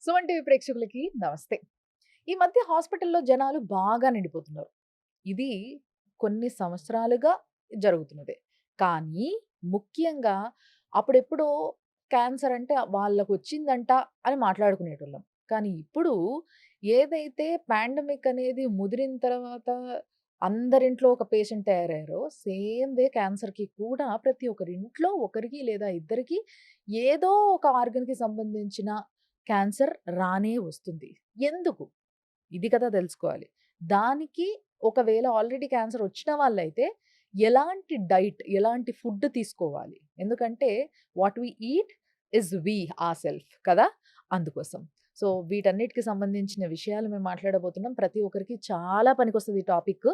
Suman TV ప్రేక్షకులకి నమస్తే. ఈ మధ్య హాస్పిటల్‌లో జనాలు బాగా నిండిపోతున్నారు. ఇది కొన్ని సంవత్సరాలుగా జరుగుతున్నదే. కానీ ముఖ్యంగా అప్పుడెప్పుడో క్యాన్సర్ అంటే వాళ్ళకొచ్చిందంట అని మాట్లాడుకునేటోళ్ళం. కానీ ఇప్పుడు ఏదైతే పాండమిక్ అనేది ముదిరిన తర్వాత అందరింట్లో ఒక పేషెంట్ తయారయ్యారో, సేమ్ వే క్యాన్సర్‌కి కూడా ప్రతి ఒక్కరింట్లో ఒకరికి లేదా ఇద్దరికి ఏదో ఒక ఆర్గాన్‌కి సంబంధించిన క్యాన్సర్ రానే వస్తుంది. ఎందుకు? ఇది కదా తెలుసుకోవాలి. దానికి ఒకవేళ ఆల్రెడీ క్యాన్సర్ వచ్చిన వాళ్ళైతే ఎలాంటి డైట్, ఎలాంటి ఫుడ్ తీసుకోవాలి? ఎందుకంటే వాట్ వి ఈట్ ఈస్ వి ఆర్‌సెల్ఫ్ కదా! అందుకోసం. సో, వీటన్నిటికి సంబంధించిన విషయాలు మేము మాట్లాడబోతున్నాం. ప్రతి ఒక్కరికి చాలా పనికొస్తది ఈ టాపిక్.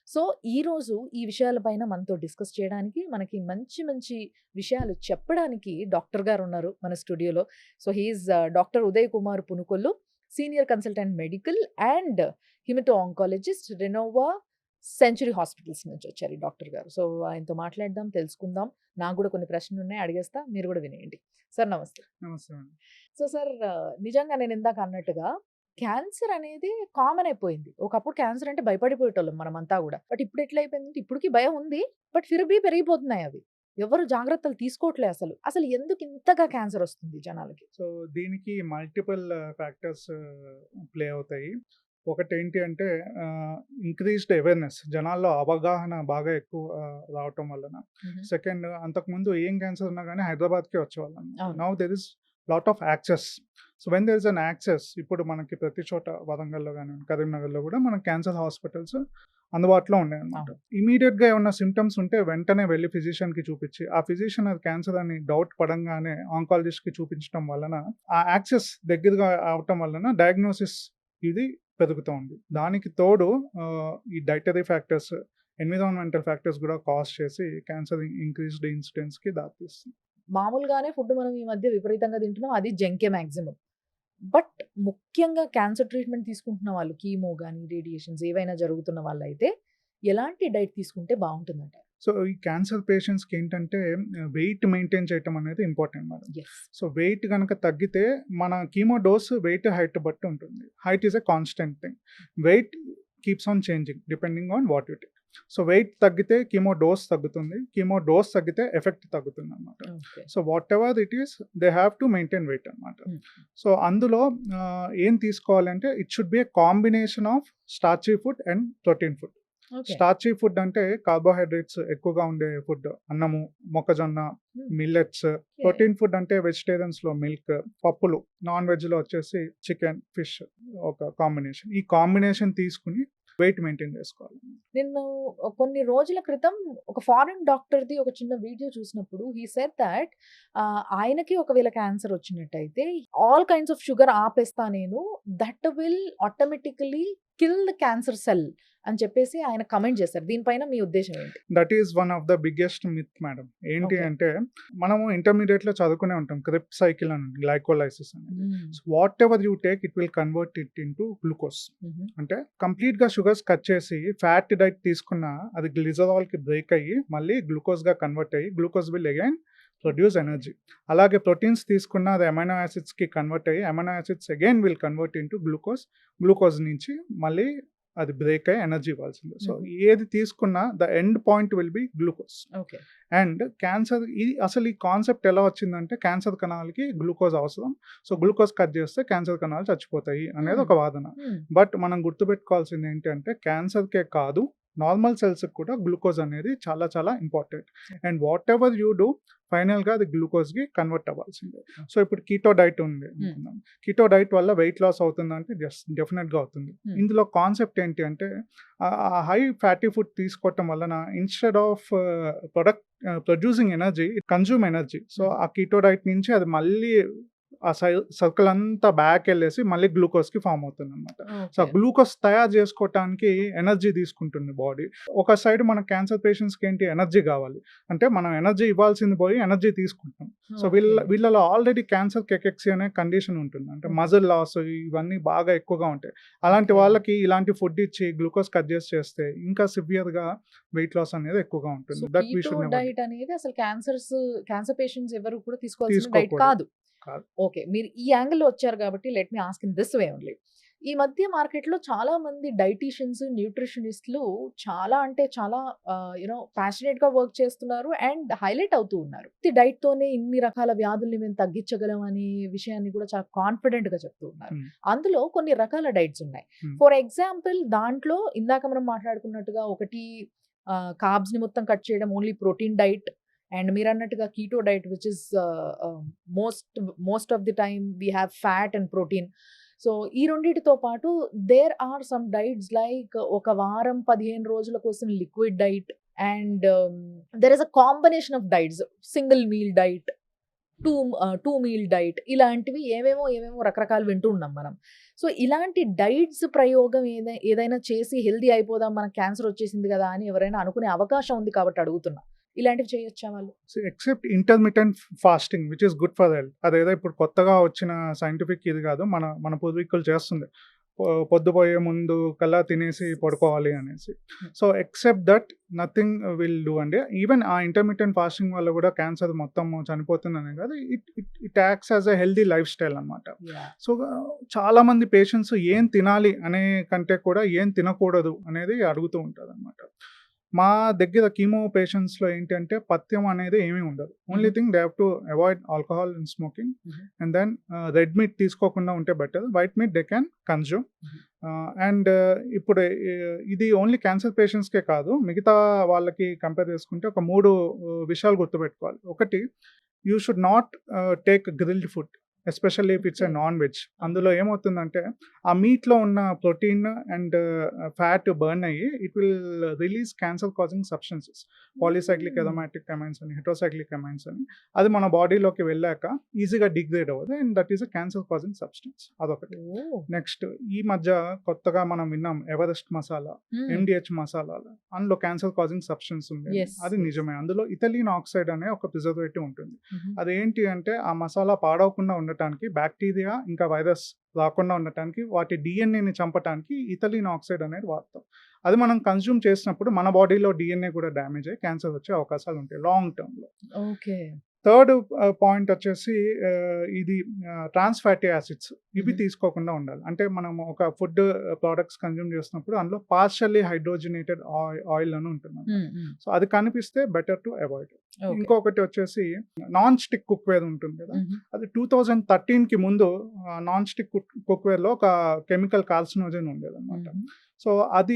సో, ఈరోజు ఈ విషయాల పైన మనతో డిస్కస్ చేయడానికి, మనకి మంచి మంచి విషయాలు చెప్పడానికి డాక్టర్ గారున్నారు మన స్టూడియోలో. So, he is doctor Uday Kumar Punukollu, senior consultant medical and hemato oncologist, Renova century hospitals నుంచి వచ్చారు ఈ డాక్టర్ గారు. సో, ఆయనతో మాట్లాడదాం, తెలుసుకుందాం. నాకు గూడా కొన్ని ప్రశ్నలున్నాయి అడిగేస్తా. మీరు గూడా వినేయండి. సార్ నమస్తే. నమస్తే అండి. సో, సార్ నిజంగా నేను ఇందాక అన్నట్టుగా క్యాన్సర్ అనేది కామన్ అయిపోయింది. ఒకప్పుడు క్యాన్సర్ అంటే భయపడిపోయేటోళ్ళం మనమంతా గూడా. బట్ ఇప్పుడు ఎట్లా అయిపోయిందంటే ఇప్పటికి భయం ఉంది. బట్ ఫిర్ బీ పెరిగిపోతున్నాయి అవి. ఎవరు జాగ్రత్తలు తీసుకోవట్లే అసలు. అసలు ఎందుకు ఇంతగా క్యాన్సర్ వస్తుంది జనాలకి? సో, దీనికి మల్టిపుల్ ఫ్యాక్టర్స్ ప్లే అవుతాయి. ఒకటేంటి అంటే ఇంక్రీజ్డ్ అవేర్‌నెస్ జనాల్లో అవగాహన బాగా ఎక్కువ రావటం వలన. హుహు. సెకండ్ అంతకుముందు ఏం క్యాన్సర్ ఉన్నా గానీ హైదరాబాద్‌కే వచ్చేవాళ్ళం. అవును. Now there is lot of access. So, when there is an access ఇప్పుడు మనకి ప్రతి చోట వరంగల్‌లో గానివ్వండి, కరీంనగర్‌లో గూడా మనకి క్యాన్సర్ హాస్పిటల్స్ అందుబాటులో ఉన్నాయన్నమాట. అవును. ఇమ్మీడియేట్‌గా ఏమన్నా సింప్టమ్స్ ఉంటే వెంటనే వెళ్లి ఫిజిషియన్‌కి చూపిచ్చి, ఆ ఫిజిషియన్ అది క్యాన్సర్ అని డౌట్ పడంగానే ఆంకాలజిస్ట్‌కి చూపించడం వలన, ఆ యాక్సెస్ దగ్గరగా అవ్వటం వలన డయాగ్నోసిస్ ఇది పెరుగుతూ ఉంది. దానికి తోడు ఈ డైటరీ ఫ్యాక్టర్స్, ఎన్విరాన్మెంటల్ ఫ్యాక్టర్స్ గూడా కాజ్ చేసి క్యాన్సర్ ఇంక్రీజ్డ్ ఇన్సిడెన్స్‌కి దారితీస్తుంది. మామూలుగానే ఫుడ్ మనం ఈ మధ్య విపరీతంగా తింటున్నాం. అది జంకే మాక్సిమం. బట్ ముఖ్యంగా క్యాన్సర్ ట్రీట్మెంట్ తీసుకుంటున్న వాళ్ళు కీమో గాని, రేడియేషన్స్ ఏవైనా జరుగుతున్న వాళ్ళైతే ఎలాంటి డైట్ తీసుకుంటే బావుంటుందంటారు? సో, ఈ క్యాన్సర్ పేషెంట్స్‌కి ఏంటంటే వెయిట్ మెయింటైన్ చేయటం అనేది important madam. Yes. So, weight గనక తగ్గితే మన కీమో డోస్ వెయిట్, హైట్ బట్టి ఉంటుంది. Height is a constant thing. Weight keeps on changing depending on what you take. So, weight తగ్గితే కీమో డోస్ తగ్గుతుంది. కీమో డోస్ తగ్గితే ఎఫెక్ట్ తగ్గుతుందనమాట. Okay. So, whatever it is they have to maintain weight అనమాట. Hmm. So, అందులో ఏం తీసుకోవాలంటే it should be a combination of starchy food and protein food. Okay. Starchy food అంటే carbohydrates ఎక్కువగా ఉండే ఫుడ్. అన్నము, మొక్కజొన్న, హ్మ్. మిల్లెట్స్. ఓకే. ప్రోటీన్ ఫుడ్ అంటే వెజిటేరియన్స్‌లో మిల్క్, పప్పులు. నాన్ వెజ్‌లో వచ్చేసి చికెన్, ఫిష్ ఒక కాంబినేషన్. ఈ కాంబినేషన్ తీసుకొని వెయిట్ మెయింటైన్ చేసుకోవాలి. నేను కొన్ని రోజుల క్రితం ఒక ఫారెన్ డాక్టర్‌ది ఒక చిన్న వీడియో చూసినప్పుడు హి సెడ్ థట్ ఆయనకి ఒకవేళ క్యాన్సర్ వచ్చినట్టయితే ఆల్ కైండ్స్ ఆఫ్ షుగర్ ఆపేస్తా నేను. That will automatically kill the cancer cell అని చెప్పేసి ఆయన కామెంట్ చేశారు. దీనిపైన మీ ఉద్దేశ్యం ఏంటి? That is one of the biggest myth madam. ఏంటి ఓకే. అంటే మనము ఇంటర్మీడియేట్‌లో చదువుకునే ఉంటాం. క్రెబ్స్ సైకిల్ అని గ్లైకోలైసిస్ అనేది. హ్మ్. So, what ever you take it will convert it into glucose. హుహు. అంటే కంప్లీట్‌గా షుగర్స్ కట్ చేసి ఫ్యాట్ డైట్ తీసుకున్నా అది గ్లిజరాల్‌కి బ్రేక్ అయ్యి మళ్ళీ గ్లూకోజ్‌గా కన్వర్ట్ అయ్యి glucose will again produce energy. అలాగే ప్రోటీన్స్ తీసుకున్న అది అమైనో యాసిడ్స్‌కి కన్వర్ట్ అయ్యి amino acids again will convert into glucose. Glucose నుంచి మళ్ళీ అది బ్రేక్ అయ్యి ఎనర్జీ ఇవ్వాల్సిందే. సో, హుహు. ఏది తీసుకున్నా the end point will be glucose. Okay. And cancer అసలు ఈ కాన్సెప్ట్ ఎలా వచ్చిందంటే క్యాన్సర్ కణాలకి గ్లూకోజ్ అవసరం. సో, గ్లూకోజ్ కట్ చేస్తే క్యాన్సర్ కణాలు చచ్చిపోతాయి అనేది హ్మ్. ఒక వాదన. హ్మ్. బట్ మనం గుర్తుపెట్టుకోవాల్సింది ఏంటంటే క్యాన్సర్‌కే కాదు నార్మల్ సెల్స్‌కి కూడా గ్లూకోజ్ అనేది చాలా చాలా important. And whatever you do ఫైనల్‌గా అది గ్లూకోజ్‌కి కన్వర్ట్ అవ్వాల్సిందే. సో, ఇప్పుడు కీటో డైట్ ఉంది అనుకుందాం. కీటో డైట్ వల్ల వెయిట్ లాస్ అవుతుందంటే డెఫినిట్‌గా అవుతుంది. హ్మ్. ఇందులో కాన్సెప్ట్ ఏంటి అంటే ఆ హై ఫ్యాటీ ఫుడ్ తీసుకోవటం వలన instead of producing energy it consume energy. So, హ్మ్. ఆ కీటో డైట్ నుంచి అది మళ్ళీ ఆ సర్కిల్ అంతా బ్యాకెళ్ళేసి మళ్ళీ గ్లూకోజ్‌కి ఫార్మ్ అవుతుందనమాట. సో, ఆ ఓకే. గ్లూకోజ్ తయారు చేసుకోవటానికి ఎనర్జీ తీసుకుంటుంది బాడీ. ఒక సైడ్ మన క్యాన్సర్ పేషెంట్స్‌కి ఏంటి ఎనర్జీ కావాలి. అంటే మనం ఎనర్జీ ఇవ్వాల్సింది పోయి ఎనర్జీ తీసుకుంటాం. So, okay. వీళ్ళలో ఆల్రెడీ క్యాన్సర్ కెకెక్సీ అనే కండిషన్ ఉంటుంది. అంటే హ్మ్. మజిల్ లాస్ ఇవన్నీ బాగా ఎక్కువగా ఉంటాయి. అలాంటి ఓకే. వాళ్ళకి ఇలాంటి ఫుడ్ ఇచ్చి గ్లూకోజ్ కట్ చేస్తే ఇంకా సివియర్‌గా వెయిట్ లాస్ అనేది ఎక్కువగా సో, ఉంటుంది. That we keto should never do. Diet అనేది అసలు క్యాన్సర్ పేషెంట్స్ ఎవరు కూడా తీసుకోవాల్సిన డైట్ తీసుకోకూడదు. కాదు. కాదు. ఓకే. మీరు ఈ యాంగిల్‌లో వచ్చారు కాబట్టి let me ask in this way only. ఈ మధ్య మార్కెట్‌లో చాలా మంది డైటీషియన్స్, న్యూట్రిషనిస్ట్‌లు చాలా అంటే చాలా ప్యాషనేట్‌గా వర్క్ చేస్తున్నారు అండ్ హైలైట్ అవుతూ ఉన్నారు. ఈ డైట్‌తోనే ఇన్ని రకాల వ్యాధుల్ని మేము తగ్గించగలం అనే విషయాన్ని కూడా చాలా కాన్ఫిడెంట్‌గా చెప్తూ ఉన్నారు. హ్మ్. అందులో కొన్ని రకాల డైట్స్ ఉన్నాయి. హ్మ్. ఫర్ ఎగ్జాంపుల్ దాంట్లో ఇందాక మనం మాట్లాడుకున్నట్టుగా ఒకటి కార్బ్స్‌ని మొత్తం కట్ చేయడం, ఓన్లీ ప్రోటీన్ డైట్ అండ్ మీరన్నట్టుగా keto diet which is most of the time we have fat and protein. So ఈ రెండిటితో పాటు there are some diets like ఒక వారం 15 రోజుల కోసం liquid diet and there is a combination of diets, single meal diet, two meal diet, ఇలాంటివి ఏవేమో రకరకాలు వింటూ ఉన్నాం మనం. సో ఇలాంటి డైట్స్ ప్రయోగం ఏదైనా చేసి హెల్దీ అయిపోదాం, మనకు క్యాన్సర్ వచ్చేసింది కదా అని ఎవరైనా అనుకునే అవకాశం ఉంది కాబట్టి అడుగుతున్నా. ఇలాంటివి చేయొచ్చా వాళ్ళు? Except intermittent fasting which is good for health. అదేదో ఇప్పుడు కొత్తగా వచ్చిన సైంటిఫిక్ ఇది కాదు. మన పూర్వీకులు చేస్తుంది. పొద్దుపోయే ముందు కల్లా తినేసి పడుకోవాలి అనేసి. So except that nothing will do అండి. ఈవెన్ ఆ ఇంటర్మిటెంట్ ఫాస్టింగ్ వల్ల కూడా క్యాన్సర్ మొత్తం చనిపోతుందనే కాదు, it acts as a healthy life style అనమాట. సో చాలా మంది పేషెంట్స్ ఏం తినాలి అనే కంటే కూడా ఏం తినకూడదు అనేది అడుగుతూ ఉంటారు అనమాట. మా దగ్గర కీమో పేషెంట్స్లో ఏంటంటే పథ్యం అనేది ఏమీ ఉండదు. Only thing they have to avoid alcohol and smoking and then red meat తీసుకోకుండా ఉంటే better. White meat they can consume. And ఇప్పుడు ఇది ఓన్లీ క్యాన్సర్ పేషెంట్స్కే కాదు, మిగతా వాళ్ళకి కంపేర్ చేసుకుంటే ఒక 3 విషయాలు గుర్తుపెట్టుకోవాలి. ఒకటి, you should not take grilled food, especially if it's a non veg. అందులో ఏమవుతుందంటే ఆ మీట్లో ఉన్న ప్రోటీన్ అండ్ ఫ్యాట్ బర్న్ అయ్యి it will release cancer causing substances, polycyclic aromatic amines అని, హెట్రోసైక్లిక్ అమైన్స్ అని. అది మన బాడీలోకి వెళ్ళాక ఈజీగా డిగ్రేడ్ అవ్వదు and that is a cancer causing substance. అదొకటి. నెక్స్ట్, ఈ మధ్య కొత్తగా మనం విన్నాం ఎవరెస్ట్ మసాలా, MDH మసాలాలు, అందులో క్యాన్సర్ కాజింగ్ సబ్స్టెన్స్ ఉంది. అది నిజమే. అందులో ఇథిలీన్ ఆక్సైడ్ అనే ఒక ప్రిజర్వేటివ్ ఉంటుంది. అదేంటి అంటే ఆ మసాలా పాడవకుండా ఉండటానికి, బ్యాక్టీరియా ఇంకా వైరస్ రాకుండా ఉండటానికి, వాటి డిఎన్ఏని చంపటానికి ఇథిలీన్ ఆక్సైడ్ అనేది వాడతాం. అది మనం కన్జ్యూమ్ చేసినప్పుడు మన బాడీలో డిఎన్ఏ కూడా డ్యామేజ్ అయ్యి క్యాన్సర్ వచ్చే అవకాశాలు ఉంటాయి లాంగ్ టర్మ్లో. ఓకే. థర్డ్ పాయింట్ వచ్చేసి ఇది ట్రాన్స్ ఫ్యాటీ యాసిడ్స్, ఇవి తీసుకోకుండా ఉండాలి. అంటే మనం ఒక ఫుడ్ ప్రోడక్ట్స్ కన్జ్యూమ్ చేసినప్పుడు అందులో పార్షల్లీ హైడ్రోజనేటెడ్ ఆయిల్ అని ఉంటుంది. సో అది కనిపిస్తే బెటర్ టు అవాయిడ్. ఇంకొకటి వచ్చేసి నాన్ స్టిక్ కుక్వేర్ ఉంటుంది కదా, అది 2013కి ముందు నాన్ స్టిక్ కుక్వేర్లో ఒక కెమికల్ కార్సినోజన్ ఉండేది అనమాట. సో అది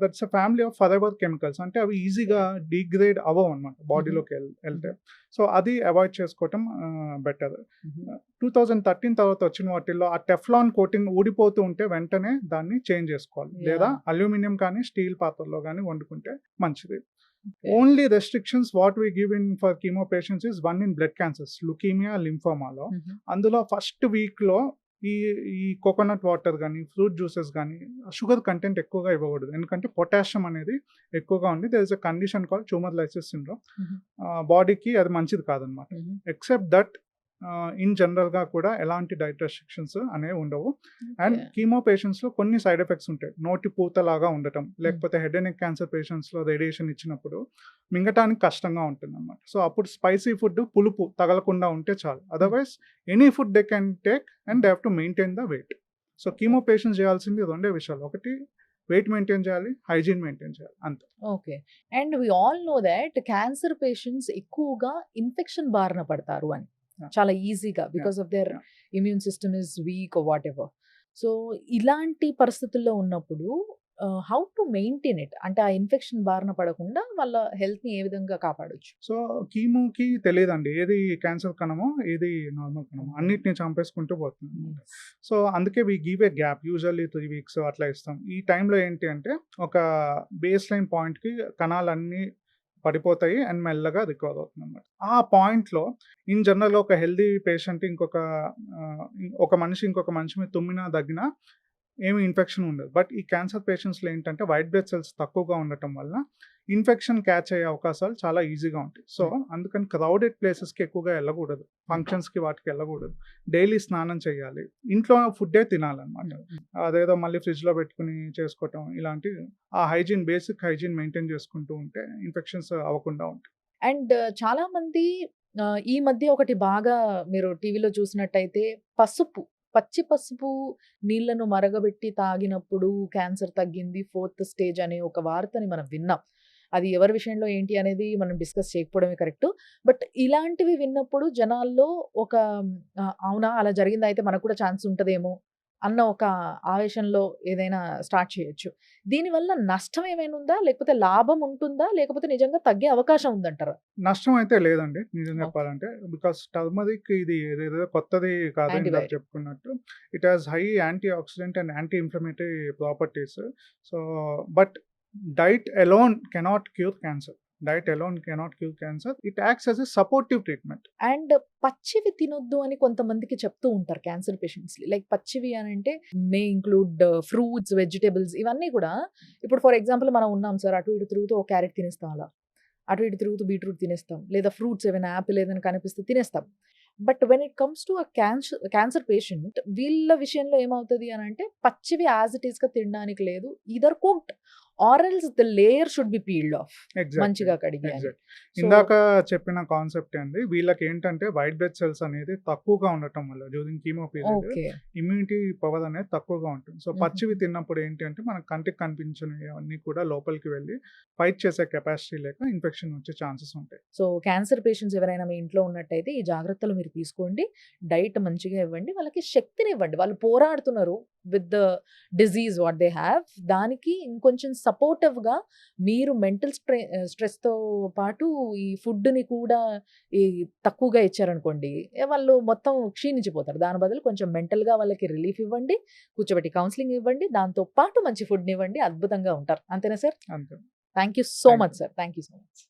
that's a family of forever chemicals. అంటే అవి ఈజీగా డిగ్రేడ్ అవ్వవు అనమాట బాడీలోకి వెళ్తే. సో అది అవాయిడ్ చేసుకోవటం బెటర్. 2013 తర్వాత వచ్చిన వాటిల్లో ఆ టెఫ్లాన్ కోటింగ్ ఊడిపోతూ ఉంటే వెంటనే దాన్ని చేంజ్ చేసుకోవాలి, లేదా అల్యూమినియం కానీ స్టీల్ పాత్రలో కానీ వండుకుంటే మంచిది. Only restrictions what we give in for chemo patients is one in blood cancers, leukaemia, లింఫోమాలో. అందులో ఫస్ట్ వీక్లో ఈ కోకోనట్ వాటర్ కానీ ఫ్రూట్ జ్యూసెస్ కానీ షుగర్ కంటెంట్ ఎక్కువగా ఇవ్వకూడదు, ఎందుకంటే పొటాషియం అనేది ఎక్కువగా ఉంది. There is a condition called tumour lysis syndrome. బాడీకి అది మంచిది కాదనమాట. ఎక్సెప్ట్ దట్ ఇన్ జనరల్గా కూడా ఎలాంటి డైట్ రెస్ట్రిక్షన్స్ అనేవి ఉండవు. అండ్ కీమో పేషెంట్స్లో కొన్ని సైడ్ ఎఫెక్ట్స్ ఉంటాయి. నోటి పూతలాగా ఉండటం, లేకపోతే హెడ్ అండ్ నెక్ క్యాన్సర్ పేషెంట్స్లో రేడియేషన్ ఇచ్చినప్పుడు మింగటానికి కష్టంగా ఉంటుంది అనమాట. సో అప్పుడు స్పైసీ ఫుడ్, పులుపు తగలకుండా ఉంటే చాలు. Otherwise any food they can take and they have to maintain the weight. So chemo patients చేయాల్సింది 2 విషయాలు. ఒకటి, వెయిట్ మెయింటైన్ చేయాలి, హైజీన్ మెయింటైన్ చేయాలి, అంతే. Okay. And we all know that cancer patients ఎక్కువగా ఇన్ఫెక్షన్ బారిన పడతారు అని, చాలా ఈజీగా, because of their immune system is weak or whatever ఎవర్. సో ఇలాంటి పరిస్థితుల్లో ఉన్నప్పుడు హౌ టు మెయింటైన్ ఇట్, అంటే ఆ ఇన్ఫెక్షన్ బారిన పడకుండా వాళ్ళ హెల్త్ని ఏ విధంగా కాపాడొచ్చు? సో కీమోకి తెలియదండి ఏది క్యాన్సర్ కణమో ఏది నార్మల్ కణమో, అన్నిటిని చంపేసుకుంటూ పోతుంది. సో అందుకే we give a gap, usually 3 weeks అట్లా ఇస్తాం. ఈ టైంలో ఏంటి అంటే ఒక బేస్ లైన్ పాయింట్కి కణాలన్నీ పడిపోతాయి అండ్ మెల్లగా రికవర్ అవుతుంది అనమాట. ఆ పాయింట్లో ఇన్ జనరల్గా ఒక హెల్దీ పేషెంట్ ఒక మనిషి ఇంకొక మనిషి మీద తుమ్మినా దగ్గినా ఏమి ఇన్ఫెక్షన్ ఉండదు. బట్ ఈ క్యాన్సర్ పేషెంట్స్లో ఏంటంటే వైట్ బ్లడ్ సెల్స్ తక్కువగా ఉండటం వల్ల ఇన్ఫెక్షన్ క్యాచ్ అయ్యే అవకాశాలు చాలా ఈజీగా ఉంటాయి. సో అందుకని క్రౌడెడ్ ప్లేసెస్కి ఎక్కువగా వెళ్ళకూడదు, ఫంక్షన్స్కి వాటికి వెళ్ళకూడదు, డైలీ స్నానం చేయాలి, ఇంట్లో ఫుడ్డే తినాలన్నమాట. అదేదో మళ్ళీ ఫ్రిడ్జ్లో పెట్టుకుని చేసుకోవటం ఇలాంటి ఆ బేసిక్ హైజీన్ మెయింటైన్ చేసుకుంటూ ఉంటే ఇన్ఫెక్షన్స్ అవ్వకుండా ఉంటాయి. అండ్ చాలా మంది ఈ మధ్య ఒకటి బాగా మీరు టీవీలో చూసినట్టయితే పసుపు, పచ్చి పసుపు నీళ్లను మరగబెట్టి తాగినప్పుడు క్యాన్సర్ తగ్గింది 4థ్ స్టేజ్ అనే ఒక వార్తని మనం విన్నాం. అది ఎవరి విషయంలో ఏంటి అనేది మనం డిస్కస్ చేయకపోవడమే కరెక్టు. బట్ ఇలాంటివి విన్నప్పుడు జనాల్లో ఒక అవునా! అలా జరిగిందా అయితే మనకు కూడా ఛాన్స్ ఉంటదేమో అన్న ఒక ఆవేశంలో ఏదైనా స్టార్ట్ చేయొచ్చు. దీనివల్ల నష్టం ఏమైనా ఉందా? లేకపోతే లాభం ఉంటుందా? లేకపోతే నిజంగా తగ్గే అవకాశం ఉందంటారా? నష్టం అయితే లేదండి నిజం ఓకే. చెప్పాలంటే. బికాస్ టర్మరిక్ ఇది ఏదేదో కొత్తది కాదు ఇందాక యాంటీబయాటిక్. చెప్పుకున్నట్టు. It has high antioxidant and anti inflammatory properties. So, but diet alone cannot cure cancer. Diet alone cannot cure cancer. It acts as a supportive treatment. And పచ్చివి తినొద్దు అని కొంతమందికి చెప్తూ ఉంటారు క్యాన్సర్ పేషెంట్స్‌కి. లైక్ పచ్చివి అనంటే మే ఇంక్లూడ్ ఫ్రూట్స్, వెజిటబుల్స్ ఇవన్నీ కూడా ఇప్పుడు ఫర్ ఎగ్జాంపుల్ మనం ఉన్నాం సార్. అటు ఇటు తిరుగుతూ ఒక క్యారెట్ తినేస్తాం అలా. అటు ఇటు తిరుగుతూ బీట్రూట్ తినేస్తాం. లేదా ఫ్రూట్స్ ఏవైనా యాపిల్ ఏదైనా కనిపిస్తే తినేస్తాం. But when it comes to cancer patient వీళ్ళ విషయంలో ఏమవుతది అనంటే పచ్చివి యాస్ ఇట్ ఈస్‌గా తినడానికి లేదు. Either cooked or else the layer should be peeled of exactly. మంచిగా కడిగి అని. ఎగ్జాక్ట్. సో ఇందాక చెప్పిన కాన్సెప్టే అండి. వీళ్ళకేంటంటే వైట్ బ్లడ్ సెల్స్ అనేది తక్కువగా ఉండటం వల్ల during chemo period okay. Immunity power అనేది తక్కువగా ఉంటుంది. సో, హుహు. పచ్చివి తిన్నప్పుడు ఏంటి అంటే మన కంటికి కనిపించనివన్నీ కూడా లోపలికి వెళ్ళి ఫైట్ చేసే కెపాసిటీ లేక ఇన్ఫెక్షన్ వచ్చే ఛాన్సెస్ ఉంటాయి. సో క్యాన్సర్ పేషెంట్స్ ఎవరైనా మీ ఇంట్లో ఉన్నట్టయితే ఈ జాగ్రత్తలు మీరు తీసుకోండి. డైట్ మంచిగా ఇవ్వండి. వాళ్ళకి శక్తినివ్వండి. వాళ్ళు పోరాడుతున్నారు with the disease what they have. దానికి ఇంకొంచెం సపోర్టివ్‌గా మీరు మెంటల్ స్ట్రెస్‌తో పాటు ఈ ఫుడ్‌ని కూడా ఈ తక్కువగా ఇచ్చారనుకోండి, వాళ్ళు మొత్తం క్షీణించిపోతారు. దాని బదులు కొంచెం మెంటల్‌గా వాళ్ళకి రిలీఫ్ ఇవ్వండి. కూర్చోబెట్టి కౌన్సెలింగ్ ఇవ్వండి. దాంతో పాటు మంచి ఫుడ్‌నివ్వండి. అద్భుతంగా ఉంటారు. అంతేనా సార్? అంతే. Thank you so thank much you. Sir. Thank you so much.